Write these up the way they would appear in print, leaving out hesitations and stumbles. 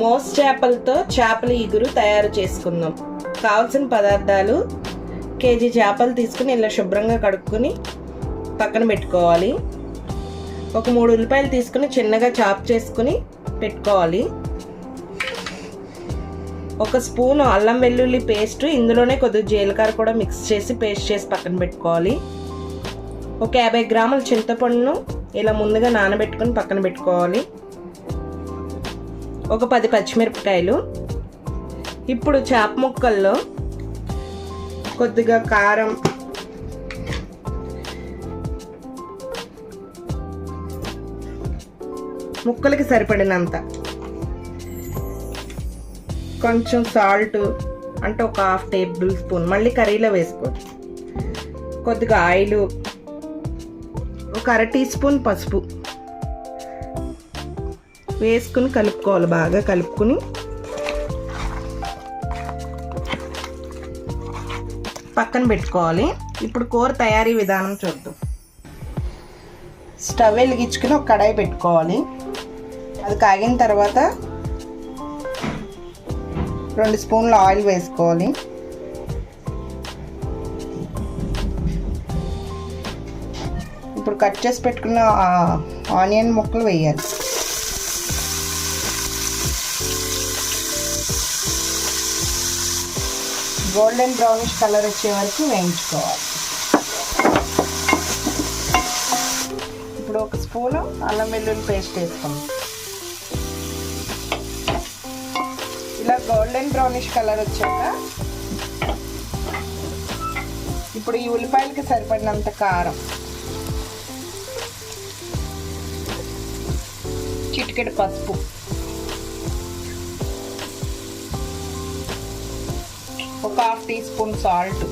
మోస్ చేపలతో చేపల ఇగురు తయారు చేసుకుందాం. కావాల్సిన పదార్థాలు: కేజీ చేపలు తీసుకుని ఇలా శుభ్రంగా కడుక్కొని పక్కన పెట్టుకోవాలి. ఒక 3 ఉల్లిపాయలు తీసుకుని చిన్నగా చాప్ చేసుకుని పెట్టుకోవాలి. ఒక స్పూన్ అల్లం వెల్లుల్లి పేస్ట్, ఇందులోనే కొద్దిగా జీలకర్ర కూడా మిక్స్ చేసి పేస్ట్ చేసి పక్కన పెట్టుకోవాలి. ఒక 50 గ్రాముల చింతపండును ఇలా ముందుగా నానబెట్టుకుని పక్కన పెట్టుకోవాలి. ఒక 10 పచ్చిమిరపకాయలు. ఇప్పుడు చేప ముక్కల్లో కొద్దిగా కారం, ముక్కలకి సరిపడినంత, కొంచెం సాల్ట్ అంటే ఒక 1/2 టేబుల్ స్పూన్, మళ్ళీ కర్రీలో వేసుకోవచ్చు. కొద్దిగా ఆయిల్, ఒక 1/2 టీ స్పూన్ పసుపు వేసుకుని కలుపుకోవాలి. బాగా కలుపుకుని పక్కన పెట్టుకోవాలి. ఇప్పుడు కూర తయారీ విధానం చూద్దాం. స్టవ్ వెలిగించుకుని ఒక కడాయి పెట్టుకోవాలి. అది కాగిన తర్వాత 2 స్పూన్ల ఆయిల్ వేసుకోవాలి. ఇప్పుడు కట్ చేసి పెట్టుకున్న ఆనియన్ ముక్కలు వేయాలి. గోల్డెన్ బ్రౌనిష్ కలర్ వచ్చే వరకు వేయించుకోవాలి. ఇప్పుడు ఒక స్పూను అల్లం వెల్లుల్లి పేస్ట్ వేసుకోండి. ఇలా గోల్డెన్ బ్రౌనిష్ కలర్ వచ్చాక ఇప్పుడు ఈ ఉల్లిపాయలకి సరిపడినంత కారం, చిటికెడు పసుపు, ఒక 1/2 టీ స్పూన్ సాల్ట్,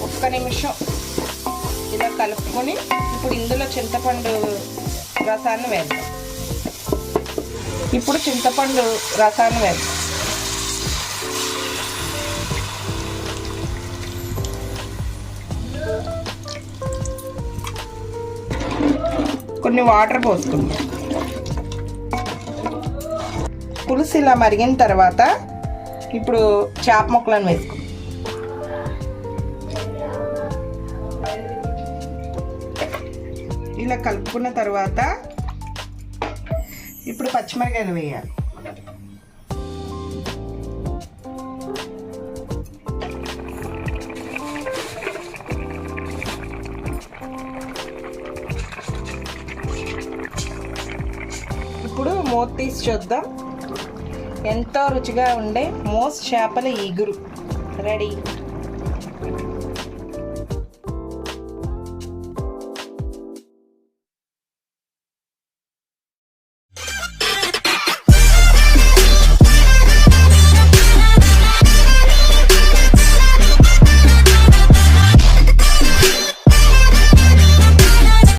ఒక్క నిమిషం ఇలా కలుపుకొని ఇప్పుడు ఇందులో చింతపండు రసాన్ని వేద్దాం. ఇప్పుడు చింతపండు రసాన్ని వేద్దాం. కొన్ని వాటర్ పోసుకుందాం. పులుసు ఇలా మరిగిన తర్వాత ఇప్పుడు చేప ముక్కలను వేసుకుందాం. ఇలా కలుపుకున్న తర్వాత ఇప్పుడు పచ్చిమిరకాయలు వేయాలి. ఇప్పుడు మూత తీసి చూద్దాం. ఎంతో రుచిగా ఉండే మోస్ చేపల ఇగురు రెడీ.